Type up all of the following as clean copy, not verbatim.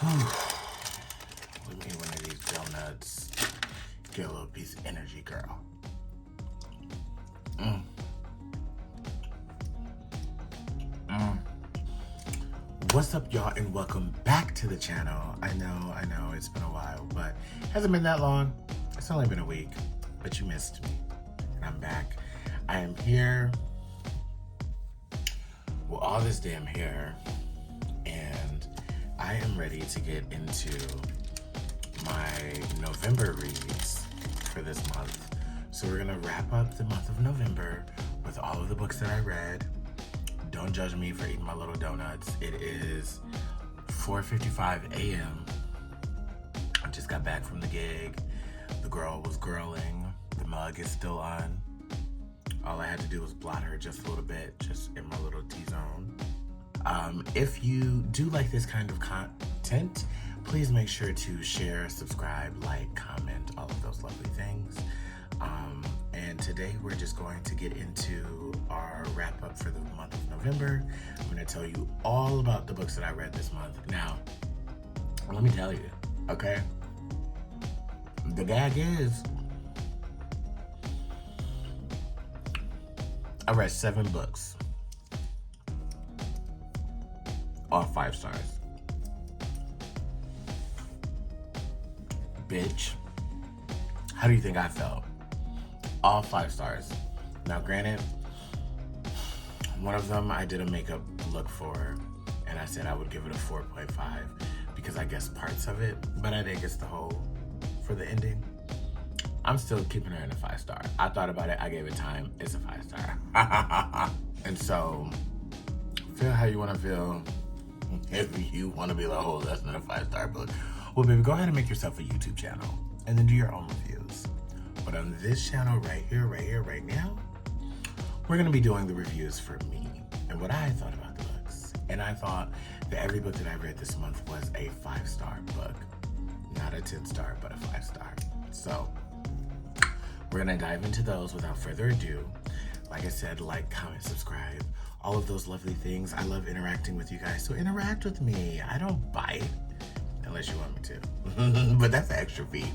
Let me eat one of these donuts. Get a little piece of energy, girl. What's up, y'all, and welcome back to the channel. I know, it's been a while, but it hasn't been that long. It's only been a week, but you missed me, and I'm back. I am here with all this damn hair, and I am ready to get into my November reads for this month. So we're gonna wrap up the month of November with all of the books that I read. Don't judge me for eating my little donuts. It is 4:55 a.m. I just got back from the gig. The girl was girling. The mug is still on. All I had to do was blot her just a little bit, just in my little T-zone. If you do like this kind of content, please make sure to share, subscribe, like, comment, all of those lovely things. And today we're just going to get into our wrap up for the month of November. I'm going to tell you all about the books that I read this month. Now, let me tell you, okay? The gag is, I read 7 books. All 5 stars. Bitch, how do you think I felt? All 5 stars. Now, granted, one of them I did a makeup look for, and I said I would give it a 4.5 because I guessed parts of it, but I didn't guess the whole for the ending. I'm still keeping her in a 5-star. I thought about it, I gave it time, it's a 5-star. And so, feel how you want to feel. If you want to be like, oh, that's not a 5-star book. Well, baby, go ahead and make yourself a YouTube channel and then do your own reviews. But on this channel right here, right now, we're going to be doing the reviews for me and what I thought about the books. And I thought that every book that I read this month was a 5-star book. Not a 10-star, but a 5-star. So we're going to dive into those without further ado. Like I said, like, comment, subscribe, all of those lovely things. I love interacting with you guys, so interact with me. I don't bite unless you want me to. But that's an extra fee.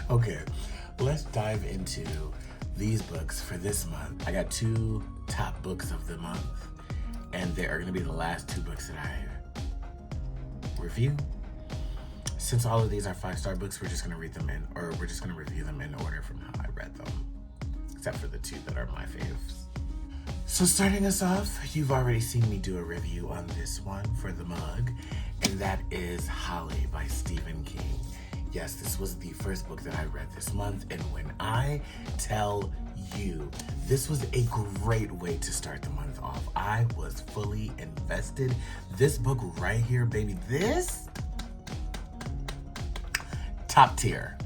Okay, let's dive into these books for this month. I got 2 top books of the month, and they are going to be the last 2 books that I review. Since all of these are 5-star books, we're just going to read them in, or we're just going to review them in order from how I read them, except for the 2 that are my faves. So starting us off, you've already seen me do a review on this one for the mug, and that is Holly by Stephen King. Yes, this was the first book that I read this month, and when I tell you, this was a great way to start the month off. I was fully invested. This book right here, baby, this, top tier.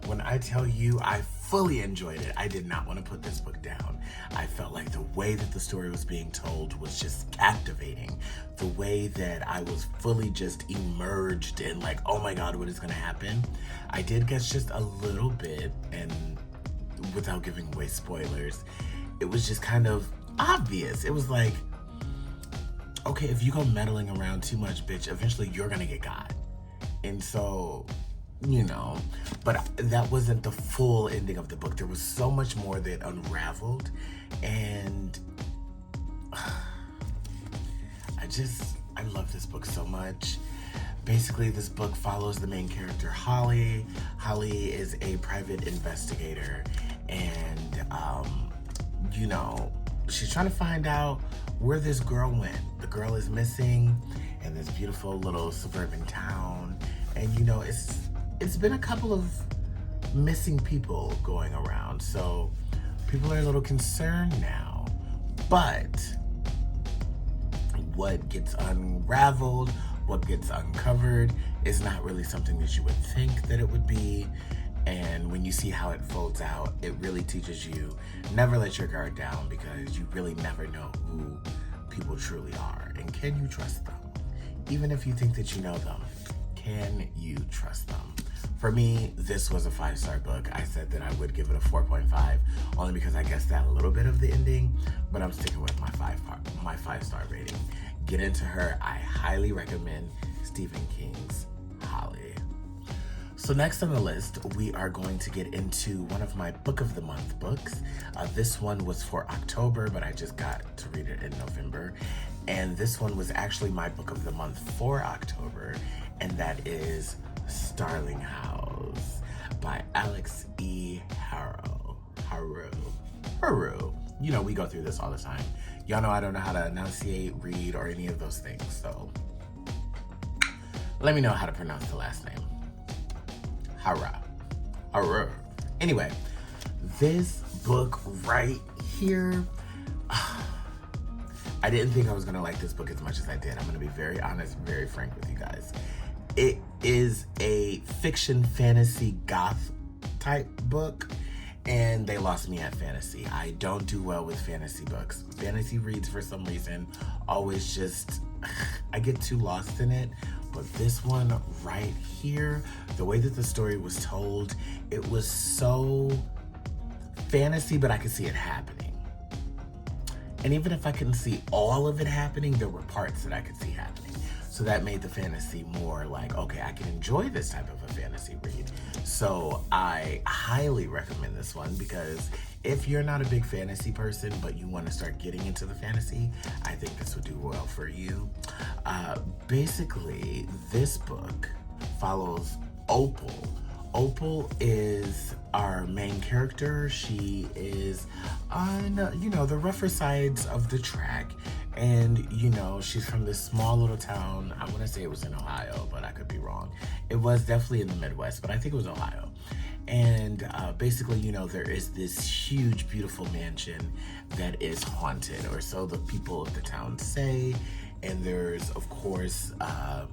When I tell you I fully enjoyed it, I did not want to put this book down. I felt like the way that the story was being told was just captivating. The way that I was fully just immersed in, like, oh my God, what is going to happen? I did guess just a little bit, and without giving away spoilers, it was just kind of obvious. It was like, okay, if you go meddling around too much, bitch, eventually you're going to get got. And so, you know, but that wasn't the full ending of the book. There was so much more that unraveled, and I love this book so much. Basically, this book follows the main character, Holly. Holly is a private investigator, and, you know, she's trying to find out where this girl went. The girl is missing in this beautiful little suburban town, and, you know, it's been a couple of missing people going around, so people are a little concerned now. But what gets unraveled, what gets uncovered is not really something that you would think that it would be. And when you see how it folds out, it really teaches you never let your guard down, because you really never know who people truly are. And can you trust them? Even if you think that you know them, can you trust them? For me, this was a 5-star book. I said that I would give it a 4.5, only because I guessed that a little bit of the ending, but I'm sticking with my my 5-star rating. Get into her. I highly recommend Stephen King's Holly. So next on the list, we are going to get into one of my Book of the Month books. This one was for October, but I just got to read it in November. And this one was actually my Book of the Month for October, and that is Starling by Alix E. Harrow. You know, we go through this all the time. Y'all know I don't know how to enunciate, read, or any of those things, so let me know how to pronounce the last name. Harrow. Anyway, this book right here, I didn't think I was gonna like this book as much as I did. I'm gonna be very honest, very frank with you guys. It is a fiction fantasy goth type book, and they lost me at fantasy. I don't do well with fantasy books. Fantasy reads, for some reason, always just, I get too lost in it. But this one right here, the way that the story was told, it was so fantasy, but I could see it happening. And even if I couldn't see all of it happening, there were parts that I could see happening. So that made the fantasy more like, okay, I can enjoy this type of a fantasy read. So I highly recommend this one, because if you're not a big fantasy person, but you want to start getting into the fantasy, I think this would do well for you. Basically, this book follows Opal. Opal is our main character. She is on, you know, the rougher sides of the track. And, you know, she's from this small little town. I want to say it was in Ohio, but I could be wrong. It was definitely in the Midwest, but I think it was Ohio. And basically, you know, there is this huge, beautiful mansion that is haunted, or so the people of the town say. And there's, of course, a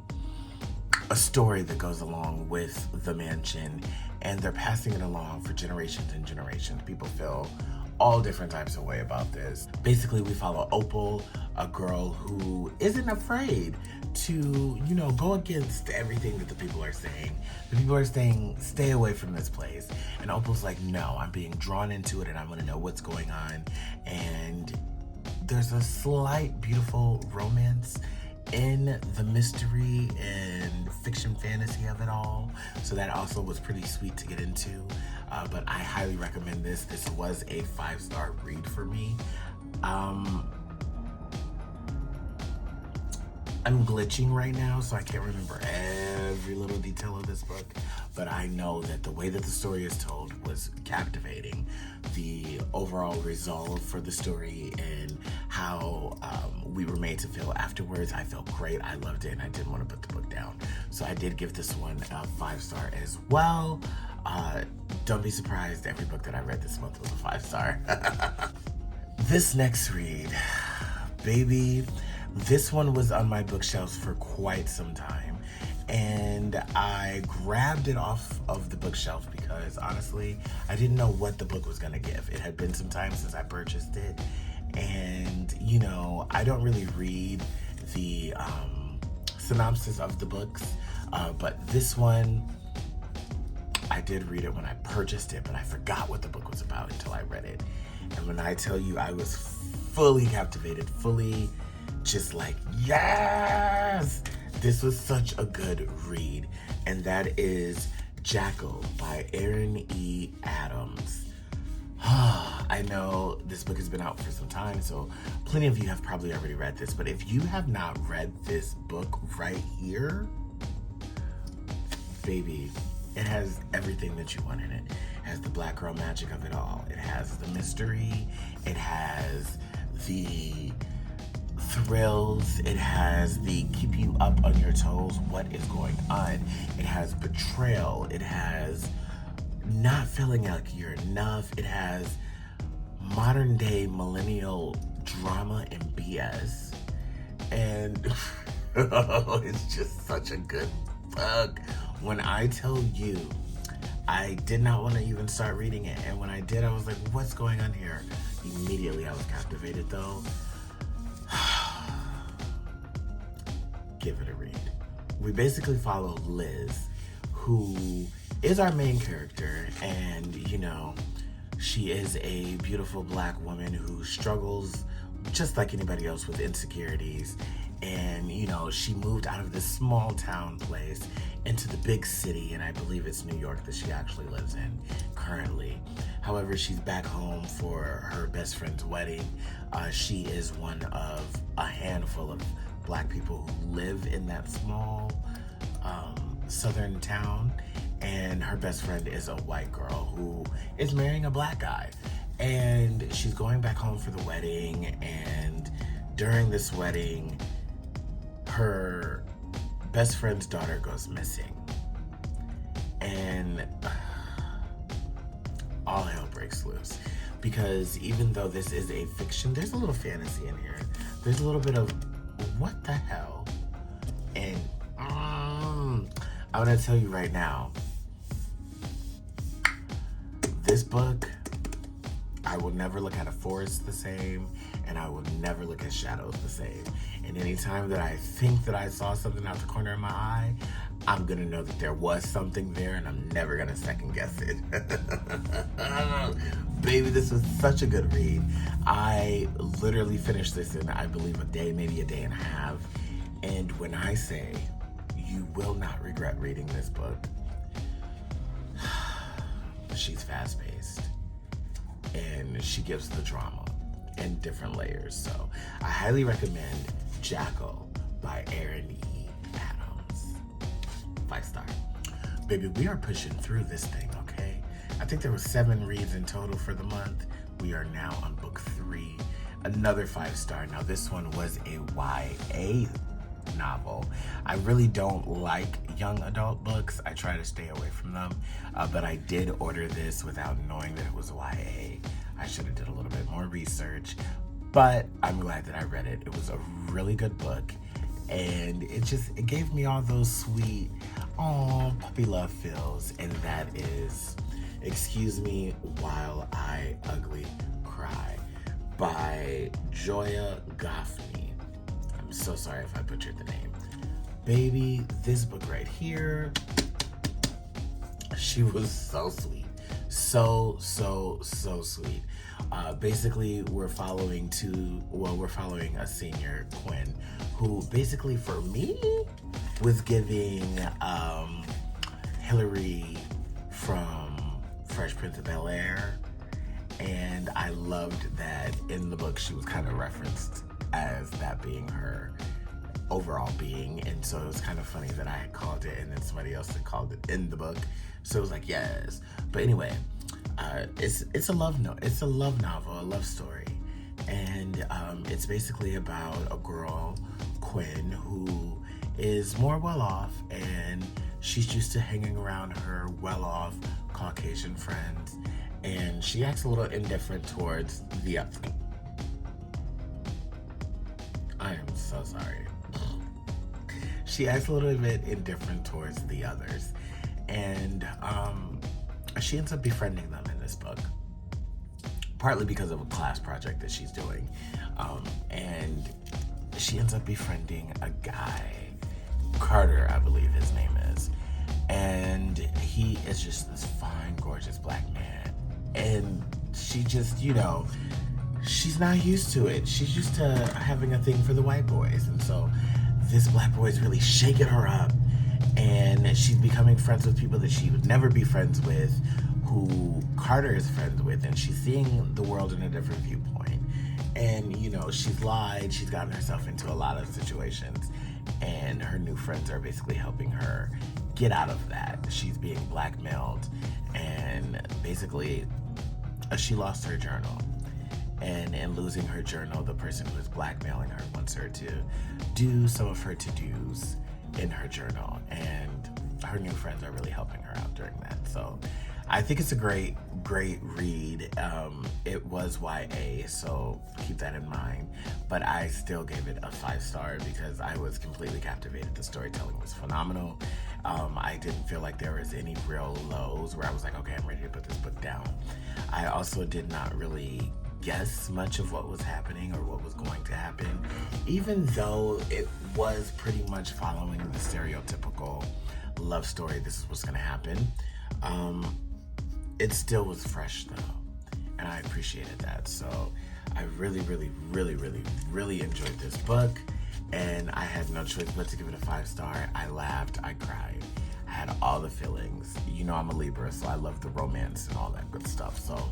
story that goes along with the mansion, and they're passing it along for generations and generations. People feel all different types of way about this. Basically, we follow Opal, a girl who isn't afraid to, you know, go against everything that the people are saying. The people are saying, stay away from this place. And Opal's like, no, I'm being drawn into it and I want to know what's going on. And there's a slight, beautiful romance in the mystery and fiction fantasy of it all. So that also was pretty sweet to get into. But I highly recommend this. This was a 5-star read for me. I'm glitching right now, so I can't remember every little detail of this book, but I know that the way that the story is told was captivating. The overall resolve for the story and how we were made to feel afterwards, I felt great. I loved it, and I didn't want to put the book down. So I did give this one a 5-star as well. Don't be surprised, every book that I read this month was a 5-star. This next read, baby, this one was on my bookshelves for quite some time, and I grabbed it off of the bookshelf because honestly, I didn't know what the book was gonna give. It had been some time since I purchased it, and you know, I don't really read the synopsis of the books, but this one, I did read it when I purchased it, but I forgot what the book was about until I read it. And when I tell you, I was fully captivated, fully just like, yes! This was such a good read. And that is Jackal by Erin E. Adams. I know this book has been out for some time, so plenty of you have probably already read this, but if you have not read this book right here, baby, it has everything that you want in it. It has the black girl magic of it all. It has the mystery. It has the thrills. It has the keep you up on your toes. What is going on? It has betrayal. It has not feeling like you're enough. It has modern day millennial drama and BS. And it's just such a good book. When I tell you, I did not want to even start reading it. And when I did, I was like, what's going on here? Immediately, I was captivated though. Give it a read. We basically follow Liz, who is our main character. And, you know, she is a beautiful black woman who struggles just like anybody else with insecurities. And, you know, she moved out of this small town place into the big city, and I believe it's New York that she actually lives in currently. However, she's back home for her best friend's wedding. She is one of a handful of Black people who live in that small southern town, and her best friend is a white girl who is marrying a Black guy. And she's going back home for the wedding, and during this wedding, her best friend's daughter goes missing. And all hell breaks loose. Because even though this is a fiction, there's a little fantasy in here. There's a little bit of, what the hell? And I'm gonna tell you right now, this book, I will never look at a forest the same, and I will never look at shadows the same. And anytime that I think that I saw something out the corner of my eye, I'm gonna know that there was something there, and I'm never gonna second guess it. Baby, this was such a good read. I literally finished this in, I believe, a day, maybe a day and a half. And when I say you will not regret reading this book, she's fast-paced. And she gives the drama in different layers. So I highly recommend Jackal by Erin E. Adams. 5-star. Baby, we are pushing through this thing, okay? I think there were 7 reads in total for the month. We are now on book 3. Another 5-star. Now this one was a YA novel. I really don't like young adult books. I try to stay away from them, but I did order this without knowing that it was YA. I should have did a little bit more research, but I'm glad that I read it. It was a really good book, and it gave me all those sweet, puppy love feels, and that is Excuse Me While I Ugly Cry by Joya Goffney. I'm so sorry if I butchered the name. Baby, this book right here, she was so sweet. So sweet. Basically, we're following a senior, Quinn, who basically, for me, was giving Hillary from Fresh Prince of Bel-Air. And I loved that in the book she was kind of referenced as that being her overall being, and so it was kind of funny that I had called it and then somebody else had called it in the book, so it was like, yes. But anyway, it's a love note, it's a love novel, a love story, and it's basically about a girl, Quinn, who is more well-off, and she's used to hanging around her well-off Caucasian friends, and she acts a little indifferent towards the other. I am so sorry. She acts a little bit indifferent towards the others, and she ends up befriending them in this book, partly because of a class project that she's doing, and she ends up befriending a guy, Carter, I believe his name is, and he is just this fine, gorgeous Black man, and she just, she's not used to it. She's used to having a thing for the white boys, and so this Black boy is really shaking her up, and she's becoming friends with people that she would never be friends with, who Carter is friends with, and she's seeing the world in a different viewpoint. And, she's lied, she's gotten herself into a lot of situations, and her new friends are basically helping her get out of that. She's being blackmailed, and basically, she lost her journal. And in losing her journal, the person who is blackmailing her wants her to do some of her to-dos in her journal. And her new friends are really helping her out during that. So I think it's a great read. It was YA, so keep that in mind. But I still gave it a 5-star because I was completely captivated. The storytelling was phenomenal. I didn't feel like there was any real lows where I was like, okay, I'm ready to put this book down. I also did not really guess much of what was happening or what was going to happen, even though it was pretty much following the stereotypical love story. This is what's going to happen. It still was fresh though, and I appreciated that. So I really, really, really, really, really enjoyed this book, and I had no choice but to give it a 5-star. I laughed, I cried, I had all the feelings. You know I'm a Libra, so I love the romance and all that good stuff. So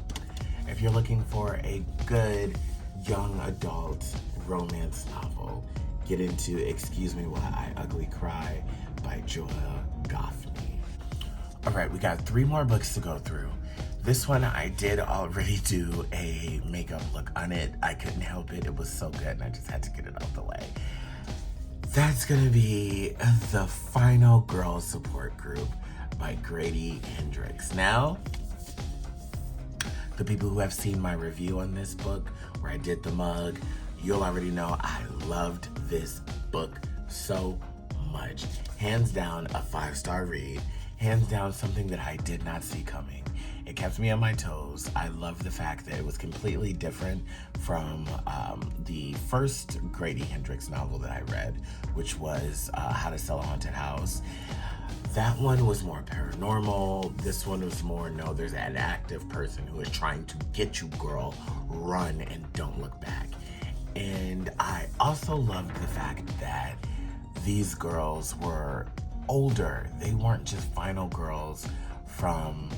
if you're looking for a good young adult romance novel, get into Excuse Me While I Ugly Cry by Joya Goffney. All right, we got 3 more books to go through. This one, I did already do a makeup look on it. I couldn't help it. It was so good, and I just had to get it out the way. That's gonna be The Final Girl Support Group by Grady Hendrix. Now, the people who have seen my review on this book, where I did the mug, you'll already know I loved this book so much. Hands down, a 5-star read. Hands down, something that I did not see coming. It kept me on my toes. I love the fact that it was completely different from the first Grady Hendrix novel that I read, which was How to Sell a Haunted House. That one was more paranormal. This one was more, no, there's an active person who is trying to get you, girl. Run and don't look back. And I also loved the fact that these girls were older. They weren't just final girls from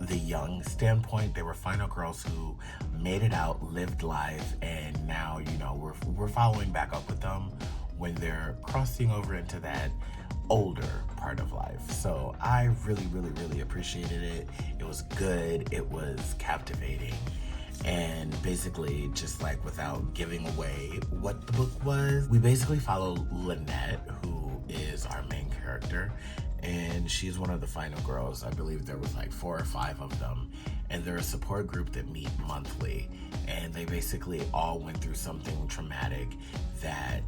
the young standpoint. They were final girls who made it out, lived life, and now, you know, we're following back up with them when they're crossing over into that older part of life. So I really, really, really appreciated it. It was good. It was captivating. And basically, just like without giving away what the book was, we basically follow Lynette, who is our main character, and she's one of the final girls. I believe there was like 4 or 5 of them, and they're a support group that meet monthly, and they basically all went through something traumatic that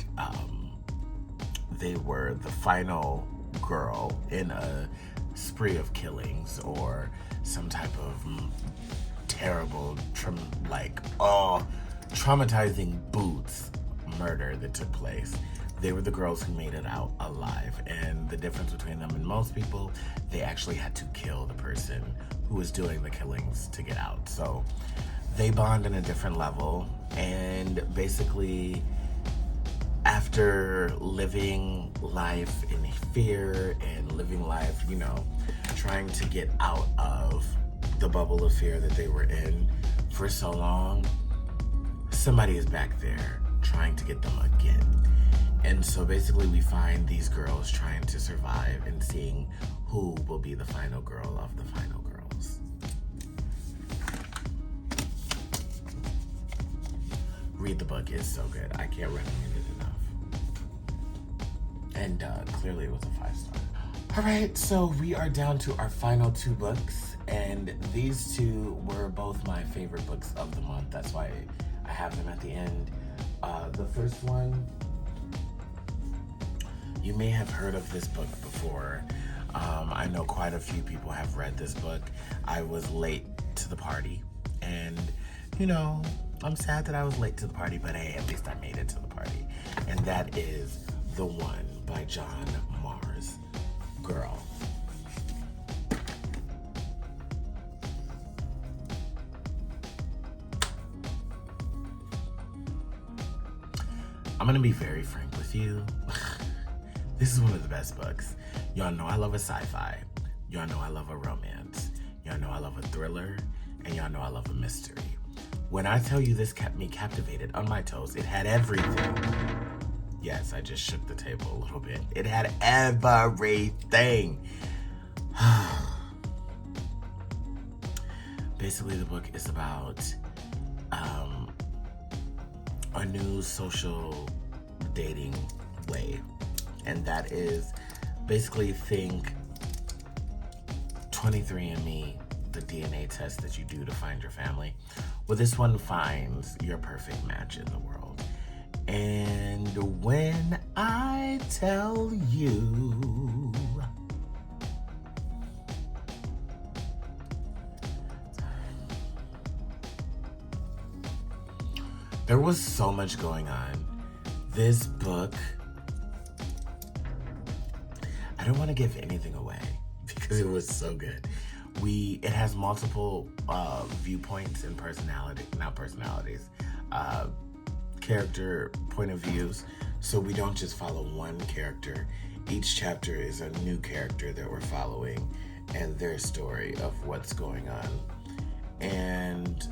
they were the final girl in a spree of killings or some type of terrible, traumatizing boots murder that took place. They were the girls who made it out alive, and the difference between them and most people, they actually had to kill the person who was doing the killings to get out. So they bond in a different level, and basically after living life in fear and living life, you know, trying to get out of the bubble of fear that they were in for so long, somebody is back there trying to get them again. And so basically we find these girls trying to survive and seeing who will be the final girl of the final girls. Read the book, it's so good. I can't recommend it enough. And clearly it was a 5-star. All right, so we are down to our final 2 books, and these 2 were both my favorite books of the month. That's why I have them at the end. The first one, you may have heard of this book before. I know quite a few people have read this book. I was late to the party, and you know, I'm sad that I was late to the party, but hey, at least I made it to the party. And that is The One by John Mars. Girl. I'm gonna be very frank with you. This is one of the best books. Y'all know I love a sci-fi. Y'all know I love a romance. Y'all know I love a thriller. And y'all know I love a mystery. When I tell you this kept me captivated on my toes, it had everything. Yes, I just shook the table a little bit. It had everything. Basically, the book is about a new social dating way. And that is basically think 23andMe, the DNA test that you do to find your family. Well, this one finds your perfect match in the world. And when I tell you, there was so much going on. This book, I don't want to give anything away because it was so good. It has multiple viewpoints and character point of views. So we don't just follow one character. Each chapter is a new character that we're following and their story of what's going on. And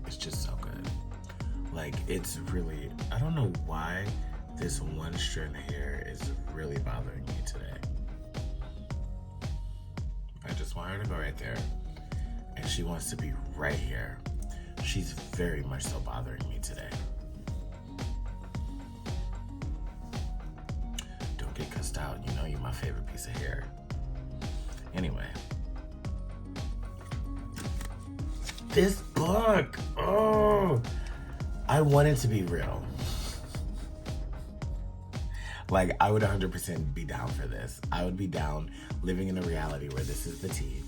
it's just so good. Like, it's really, I don't know why this one strand of hair is really bothering me today. I just want her to go right there. And she wants to be right here. She's very much so bothering me today. Don't get cussed out. You know you're my favorite piece of hair. Anyway. This book. Oh. I want it to be real. Like, I would 100% be down for this. I would be down living in a reality where this is the tea.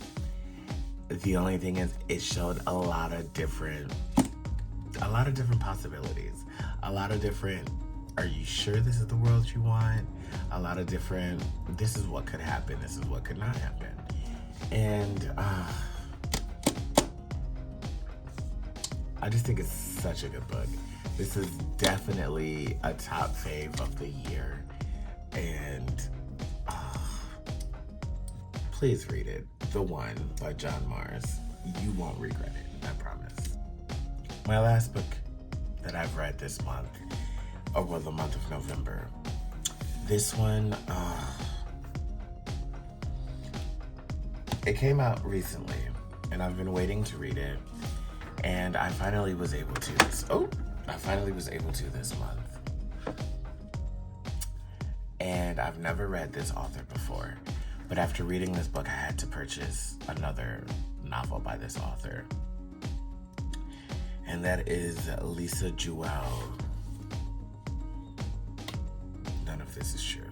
The only thing is, it showed a lot of different possibilities. A lot of different, are you sure this is the world you want? A lot of different, this is what could happen, this is what could not happen. And I just think it's such a good book. This is definitely a top fave of the year. And please read it. The One by John Mars. You won't regret it, I promise. My last book that I've read this month, or well, the month of November. This one, it came out recently, and I've been waiting to read it, and I finally was able to this month. And I've never read this author before. But after reading this book, I had to purchase another novel by this author. And that is Lisa Jewell. None of this is true.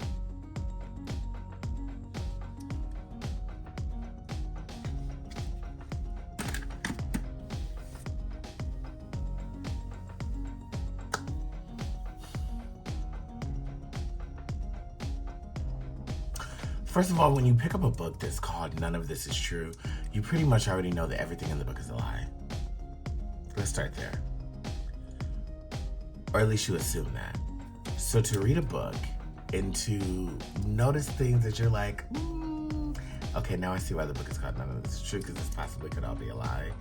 First of all, when you pick up a book that's called None of This Is True, you pretty much already know that everything in the book is a lie. Let's start there. Or at least you assume that. So to read a book and to notice things that you're like, okay, now I see why the book is called None of This Is True, because this possibly could all be a lie.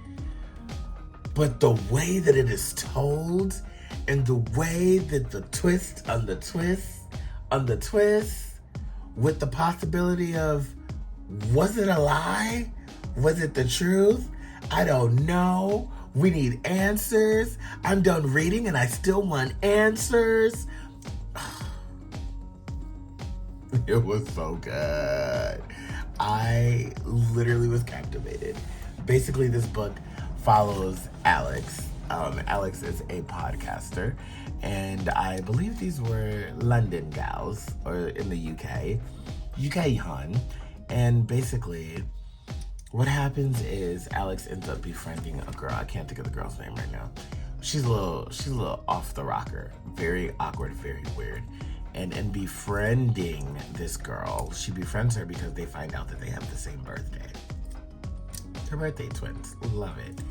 But the way that it is told, and the way that the twist on the twist on the twist, with the possibility of, was it a lie? Was it the truth? I don't know. We need answers. I'm done reading and I still want answers. It was so good. I literally was captivated. Basically, this book follows Alix. Alix is a podcaster, and I believe these were London gals, or in the UK hun. And basically, what happens is Alix ends up befriending a girl. I can't think of the girl's name right now. She's a little off the rocker, very awkward, very weird. And in befriending this girl, she befriends her because they find out that they have the same birthday. They're birthday twins. Love it.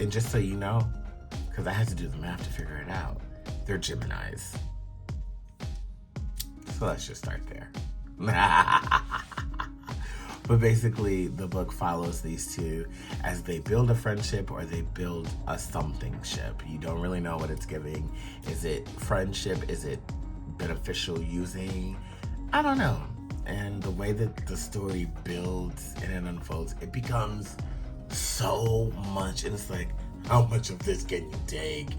And just so you know, because I had to do the math to figure it out, they're Geminis. So let's just start there. But basically, the book follows these two as they build a friendship or they build a something-ship. You don't really know what it's giving. Is it friendship? Is it beneficial using? I don't know. And the way that the story builds and it unfolds, it becomes so much. And it's like, how much of this can you take?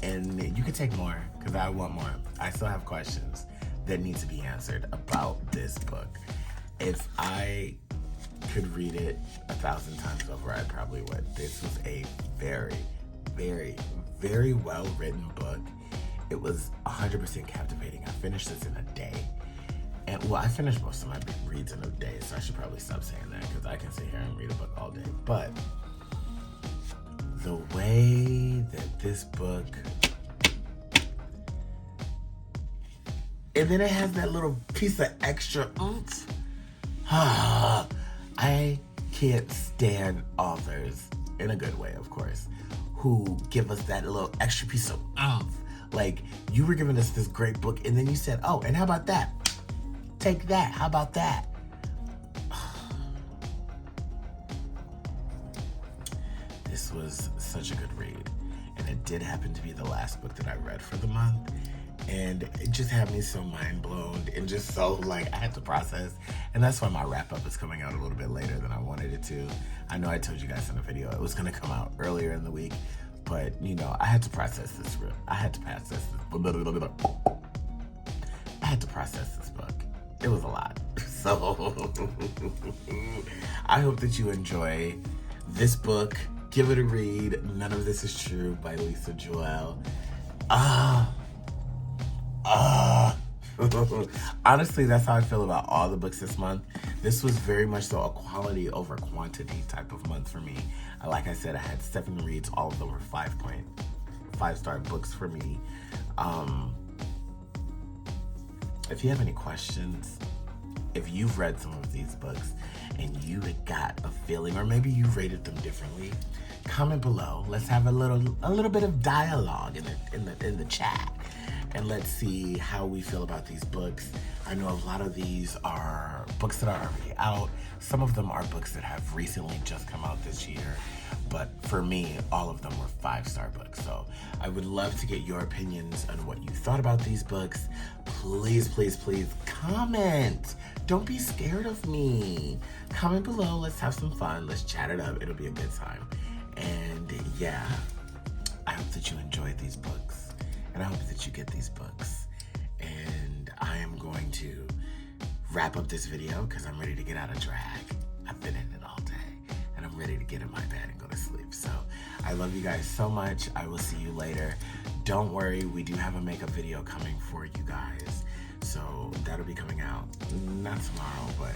And you can take more, because I want more. I still have questions that need to be answered about this book. If I could read it 1,000 times over, I probably would. This was a very, very, very well-written book. It was 100% captivating. I finished this in a day. And well, I finished most of my reads in a day, so I should probably stop saying that, because I can sit here and read a book all day. But the way that this book, And then it has that little piece of extra oomph. I can't stand authors, in a good way, of course, who give us that little extra piece of oomph. Like, you were giving us this great book, and then you said, oh, and how about that? Take that. How about that? This was such a good read. And it did happen to be the last book that I read for the month. And it just had me so mind blown and just so like I had to process. And that's why my wrap up is coming out a little bit later than I wanted it to. I know I told you guys in the video it was gonna come out earlier in the week, but you know, I had to process this. I had to process this book. It was a lot. So I hope that you enjoy this book. Give it a read. None of This Is True by Lisa Jewell. Honestly, that's how I feel about all the books this month. This was very much so a quality over quantity type of month for me. Like I said, I had 7 reads. All of them were 5-star books for me. If you have any questions, if you've read some of these books and you got a feeling, or maybe you rated them differently, comment below. Let's have a little bit of dialogue in the chat, and let's see how we feel about these books. I know a lot of these are books that are already out. Some of them are books that have recently just come out this year. But for me, all of them were 5-star books. So I would love to get your opinions on what you thought about these books. Please, please, please comment. Don't be scared of me. Comment below. Let's have some fun. Let's chat it up. It'll be a good time. And yeah, I hope that you enjoyed these books. And I hope that you get these books. And I am going to wrap up this video because I'm ready to get out of drag. I've been in it all day. And I'm ready to get in my bed and go to sleep. So I love you guys so much. I will see you later. Don't worry, we do have a makeup video coming for you guys. So that'll be coming out, not tomorrow, but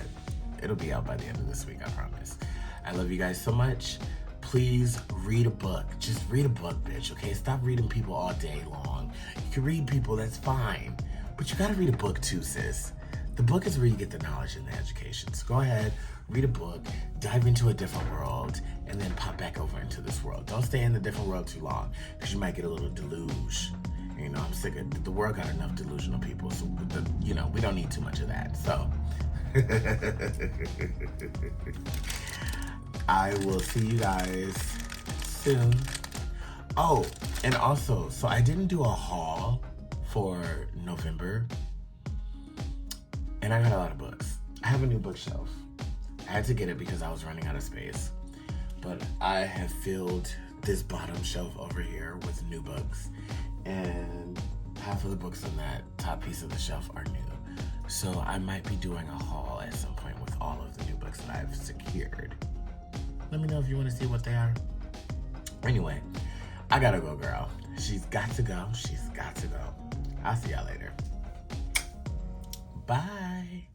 it'll be out by the end of this week, I promise. I love you guys so much. Please read a book. Just read a book, bitch, okay? Stop reading people all day long. You can read people, that's fine. But you gotta read a book too, sis. The book is where you get the knowledge and the education. So go ahead, read a book, dive into a different world, and then pop back over into this world. Don't stay in the different world too long, because you might get a little deluge. You know, I'm sick of, the world got enough delusional people, so, you know, we don't need too much of that, so. I will see you guys soon. Oh, and also, so I didn't do a haul for November, and I got a lot of books. I have a new bookshelf. I had to get it because I was running out of space, but I have filled this bottom shelf over here with new books, and half of the books on that top piece of the shelf are new. So I might be doing a haul at some point with all of the new books that I've secured. Let me know if you want to see what they are. Anyway, I gotta go, girl. She's got to go. She's got to go. I'll see y'all later. Bye.